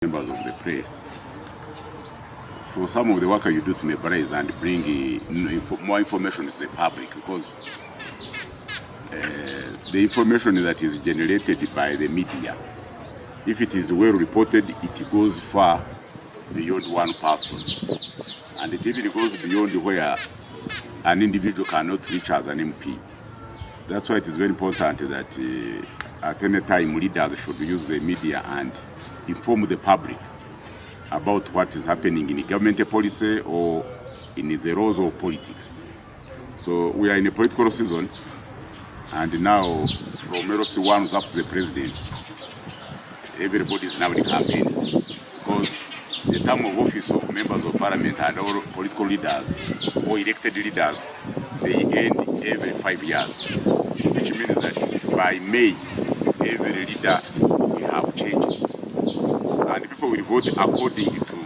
Members of the press, for some of the work you do to mobilize and bring more information to the public, because the information that is generated by the media, if it is well reported, it goes far beyond one person, and it even goes beyond where an individual cannot reach as an MP. That's why it is very important that at any time leaders should use the media and inform the public about what is happening in government policy or in the roles of politics. So we are in a political season, and now from LC 1 up to the president, everybody is now in campaign, because the term of office of members of parliament and all political leaders or elected leaders, they end every 5 years, which means that by May, every leader will have changed. And people will vote according to,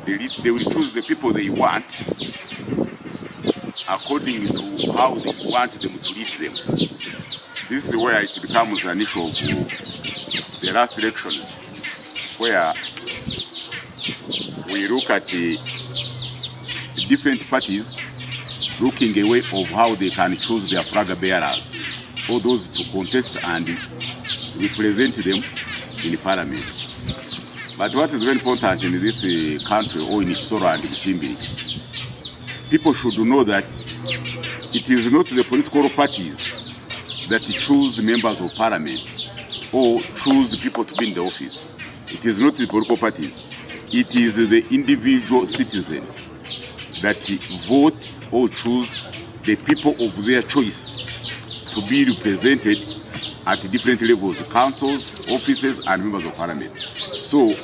they will choose the people they want according to how they want them to lead them. This is where it becomes an issue of the last elections, where we look at the different parties looking a way of how they can choose their flag bearers, all those to contest and represent them in parliament. But what is very important in this country, or in Soro and Buchimbiri, people should know that it is not the political parties that choose members of parliament or choose the people to be in the office. It is not the political parties. It is the individual citizen that vote or choose the people of their choice to be represented at different levels, councils, offices, and members of parliament. So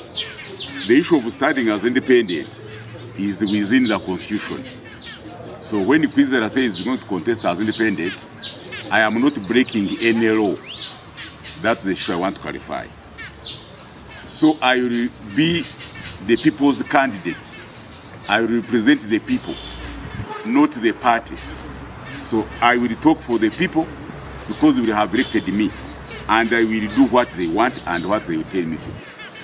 the issue of standing as independent is within the constitution. So when the Quizera says he's going to contest as independent, I am not breaking any law. That's the issue I want to clarify. So I will be the people's candidate. I will represent the people, not the party. So I will talk for the people, because they will have elected me, and I will do what they want and what they will tell me to.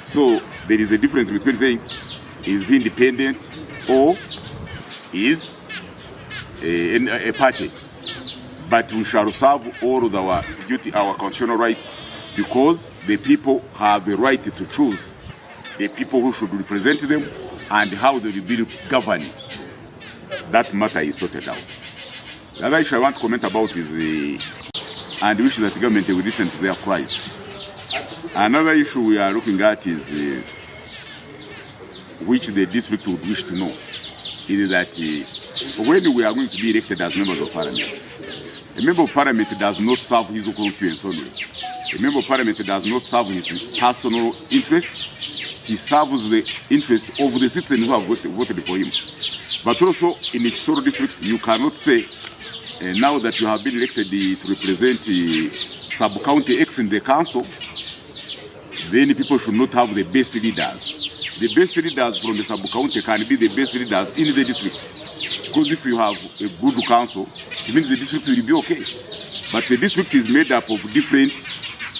So there is a difference between saying is independent or is a party. But we shall serve all of our duty, our constitutional rights, because the people have the right to choose the people who should represent them and how they will be governed. That matter is sorted out. The other issue I want to comment about is and wish that the government will listen to their cries. Another issue we are looking at is which the district would wish to know, is that when we are going to be elected as members of parliament, a member of parliament does not serve his own constituency only. A member of parliament does not serve his personal interests. He serves the interests of the citizens who have voted for him. But also in each sort of district, you cannot say, now that you have been elected to represent sub-county X in the council, then people should not have the best leaders. The best leaders from the sub-county can be the best leaders in the district. Because if you have a good council, it means the district will be okay. But the district is made up of different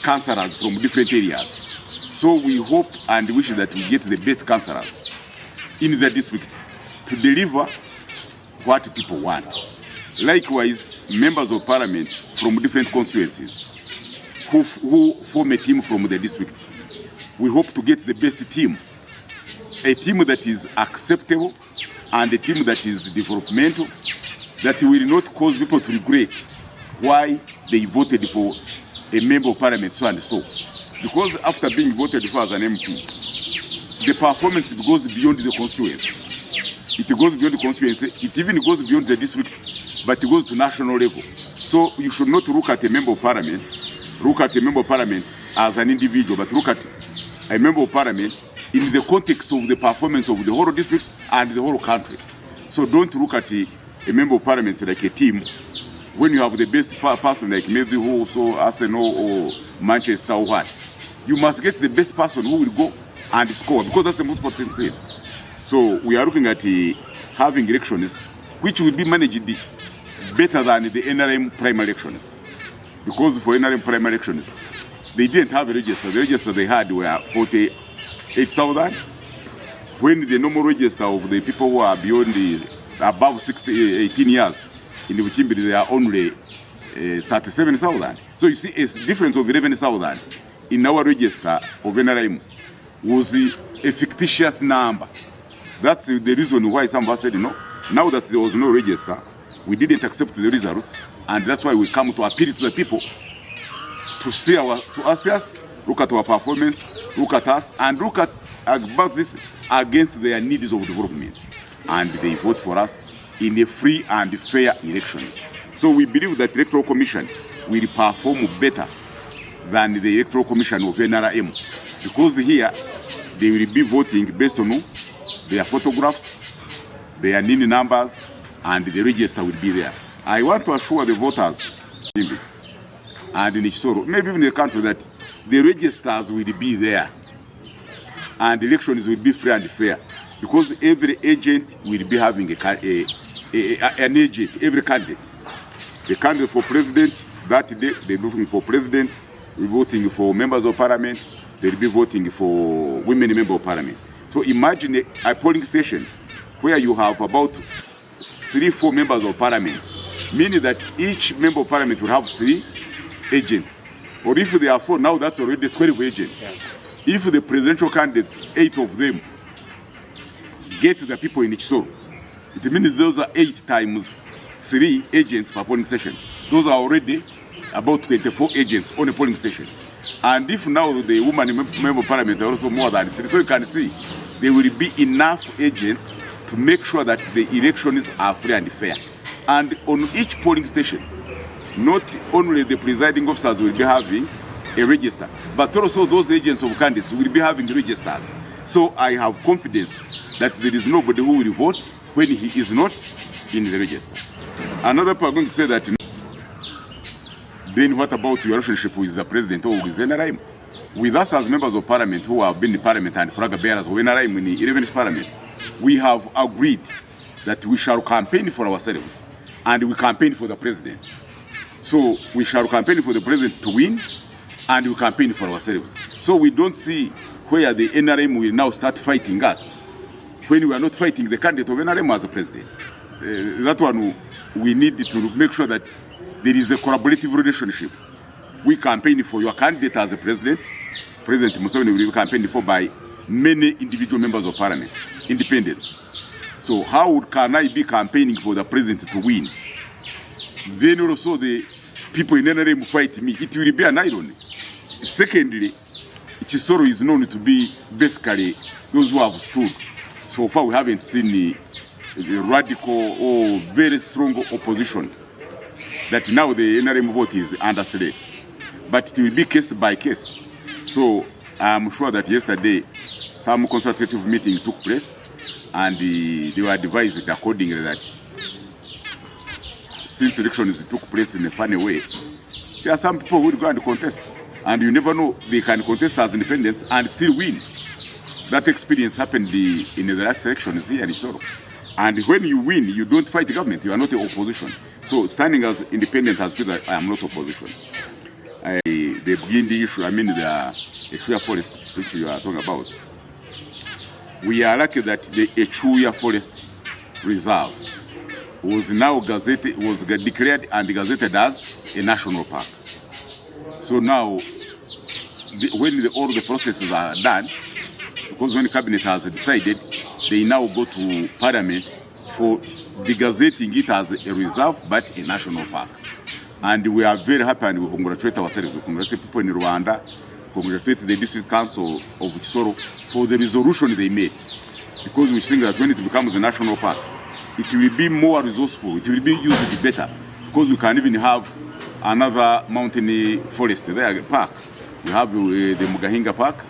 councillors from different areas. So we hope and wish that we get the best councillors in the district to deliver what people want. Likewise, members of parliament from different constituencies who form a team from the district. We hope to get the best team, a team that is acceptable and a team that is developmental, that will not cause people to regret why they voted for a member of parliament so and so. Because after being voted for as an MP, the performance goes beyond the constituency. It goes beyond the constituency, it even goes beyond the district, but it goes to national level. So you should not look at a member of parliament, as an individual, but look at a member of parliament in the context of the performance of the whole district and the whole country. So don't look at a member of parliament like a team. When you have the best person like maybe who also Arsenal or Manchester or what, you must get the best person who will go and score, because that's the most important thing. So we are looking at having elections which will be managed better than the NRM primary elections. Because for NRM primary elections, they didn't have a register. The register they had were 40 8,000. When the normal register of the people who are beyond above 18 years, in the Buchimbiri, they are only 37,000. So you see a difference of 11,000 in our register of NRM was a fictitious number. That's the reason why some of us said, no, now that there was no register, we didn't accept the results, and that's why we come to appeal to the people to see to assess, look at our performance, look at us, and look at about this against their needs of development. And they vote for us in a free and fair election. So we believe that the Electoral Commission will perform better than the Electoral Commission of NRM, because here they will be voting based on their photographs, their NIN numbers, and the register will be there. I want to assure the voters and in Isoro, maybe even in the country, that the registers will be there and elections will be free and fair, because every agent will be having an agent, every candidate. The candidate for president, that day they're voting for president, we're voting for members of parliament, they'll be voting for women members of parliament. So imagine a polling station where you have about 3-4 members of parliament, meaning that each member of parliament will have 3 agents. Or if there are 4, now that's already 12 agents. Yeah. If the presidential candidates, 8 of them, get the people in Isoro, it means those are 8 times 3 agents per polling station. Those are already about 24 agents on a polling station. And if now the woman member of parliament are also more than 3, so you can see there will be enough agents to make sure that the elections are free and fair. And on each polling station, not only the presiding officers will be having a register, but also those agents of candidates will be having registers. So I have confidence that there is nobody who will vote when he is not in the register. Another people are going to say that, then what about your relationship with the president or with NRM? With us as members of parliament who have been in parliament and flag bearers of NRM in the 11th parliament, we have agreed that we shall campaign for ourselves and we campaign for the president. So we shall campaign for the president to win and we campaign for ourselves. So we don't see where the NRM will now start fighting us when we are not fighting the candidate of NRM as a president. That one we need to make sure that there is a collaborative relationship. We campaign for your candidate as a president. President Museveni will be campaigning for by many individual members of parliament, independents. So how can I be campaigning for the president to win? Then also the people in NRM fight me. It will be an irony. Secondly, Chisoro is known to be basically those who have stood. So far we haven't seen a radical or very strong opposition that now the NRM vote is under select. But it will be case by case. So I'm sure that yesterday some consultative meeting took place and they were advised accordingly that since elections took place in a funny way, there are some people who will go and contest. And you never know, they can contest as independents and still win. That experience happened in the last elections here in Isoro. And when you win, you don't fight the government, you are not the opposition. So standing as independent as people, I am not opposition. The Bugindi issue, I mean the Echuya forest, which you are talking about. We are lucky that the Echuya forest reserve was now declared and gazetted as a national park. So now, when all the processes are done, because when the cabinet has decided, they now go to parliament for degazetting it as a reserve but a national park. And we are very happy and we congratulate ourselves. We congratulate people in Rwanda, congratulate the district council of Kisoro for the resolution they made. Because we think that when it becomes a national park, it will be more resourceful, it will be used better. Because we can even have another mountain forest there, park. We have the Mugahinga Park.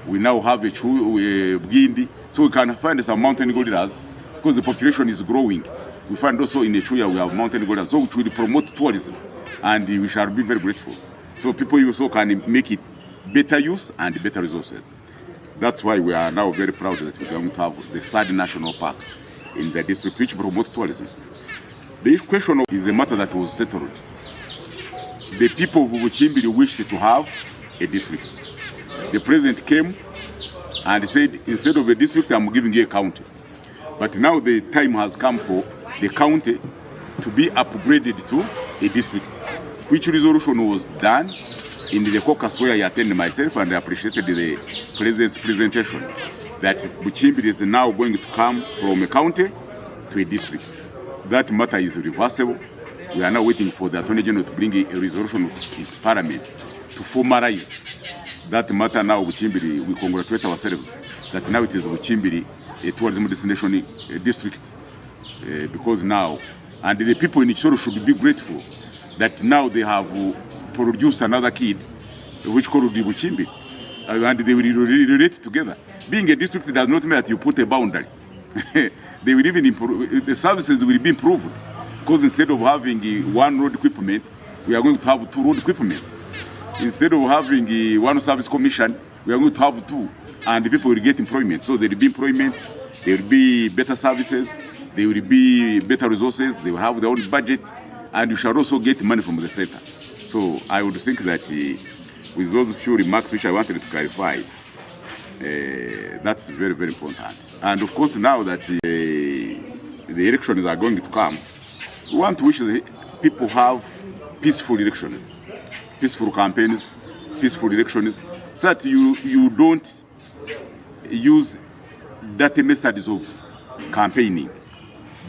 We now have a Bugindi. So we can find some mountain gorillas because the population is growing. We find also in Echuya we have mountain gorillas, so which will promote tourism. And we shall be very grateful. So people also can make it better use and better resources. That's why we are now very proud that we are going to have the third national park in the district which promotes tourism. The question is a matter that was settled. The people of Buchimbiri wished to have a district. The president came and said, instead of a district, I'm giving you a county. But now the time has come for the county to be upgraded to a district, which resolution was done in the caucus where I attended myself, and I appreciated the president's presentation that Buchimbiri is now going to come from a county to a district. That matter is reversible. We are now waiting for the Attorney General to bring a resolution to Parliament to formalize that matter. Now Buchimbiri, we congratulate ourselves that now it is Buchimbiri a tourism destination district, because now, and the people in Ichoro should be grateful that now they have produced another kid which called the Buchimbiri, and they will relate together. Being a district does not mean that you put a boundary. They will even improve, the services will be improved, because instead of having one road equipment, we are going to have two road equipments. Instead of having one service commission, we are going to have two, and the people will get employment. So there will be employment, there will be better services, there will be better resources, they will have their own budget, and you shall also get money from the center. So I would think that with those few remarks which I wanted to clarify, that's very, very important. And of course, now that the elections are going to come, we want to wish the people have peaceful elections, peaceful campaigns, peaceful elections, so that you don't use dirty methods of campaigning.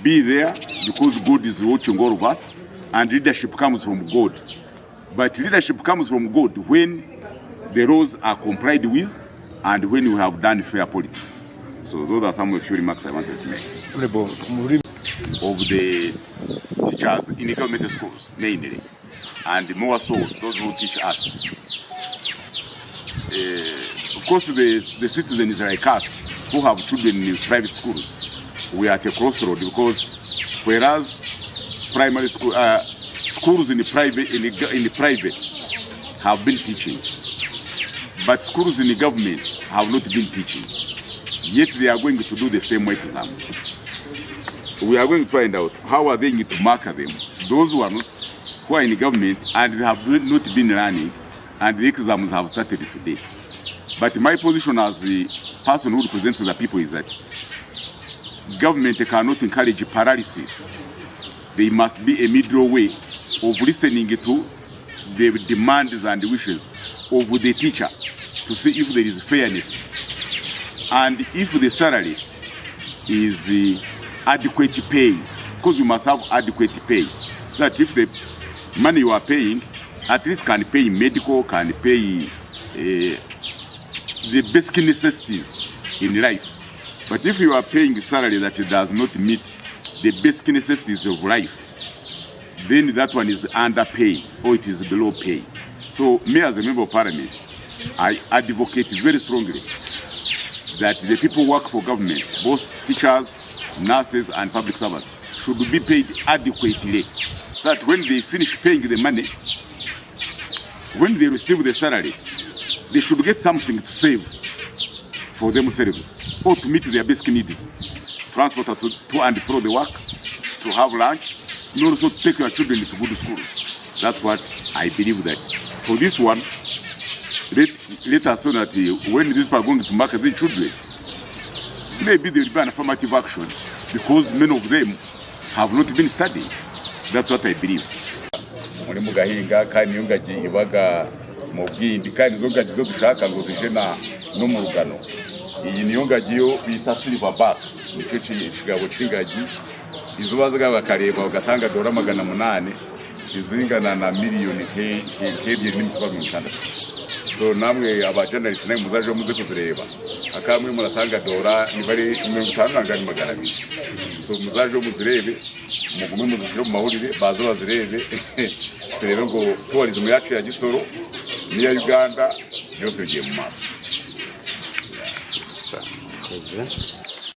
Be there because God is watching all of us, and leadership comes from God. But leadership comes from God when the laws are complied with and when you have done fair politics. So those are some of the few remarks I wanted to make. Of the teachers in government schools, mainly, and more so those who teach us. Of course, the citizens like us who have children in private schools, we are at a crossroad, because whereas primary school schools in the private have been teaching, but schools in the government have not been teaching. Yet they are going to do the same exams. We are going to find out how are they going to mark them, those ones who are in the government and they have not been learning, and the exams have started today. But my position as the person who represents the people is that government cannot encourage paralysis. There must be a middle way of listening to the demands and wishes of the teacher to see if there is fairness and if the salary is adequate pay, because you must have adequate pay. That if the money you are paying at least can pay medical, can pay the basic necessities in life. But if you are paying a salary that does not meet the basic necessities of life, then that one is underpay or it is below pay. So me as a member of parliament, I advocate very strongly that the people who work for government, both teachers, nurses and public servants, should be paid adequately, so that when they finish paying the money, when they receive the salary, they should get something to save for themselves or to meet their basic needs. Transport to and fro the work, to have lunch, and also to take your children to good schools. That's what I believe that. For this one, let us know that when these people are going to market these children, maybe there will be an affirmative action, because many of them have not been studying. That's what I believe. Muri mugahinga kandi yungagi ibaga mu bwindi kandi zongagi zo dushaka ngo zijena no mu rugano. Iyi niyo ngagi yo bita silver back, nicyo kigabo cy'ingagi izo bazaga bakareba bagatanga $800 izingana na miliyoni ebyiri n'ibihumbi 600. So namwe abajournalist nayo muzaje muze kuzireba, akamwe muratanga ibari 50 so muzaje muzirebe, mugume muzire mu mahurire bazo bazirebe turebe ngo tourism yacu ya Gisoro n'iya Uganda byose bigiye mu maso.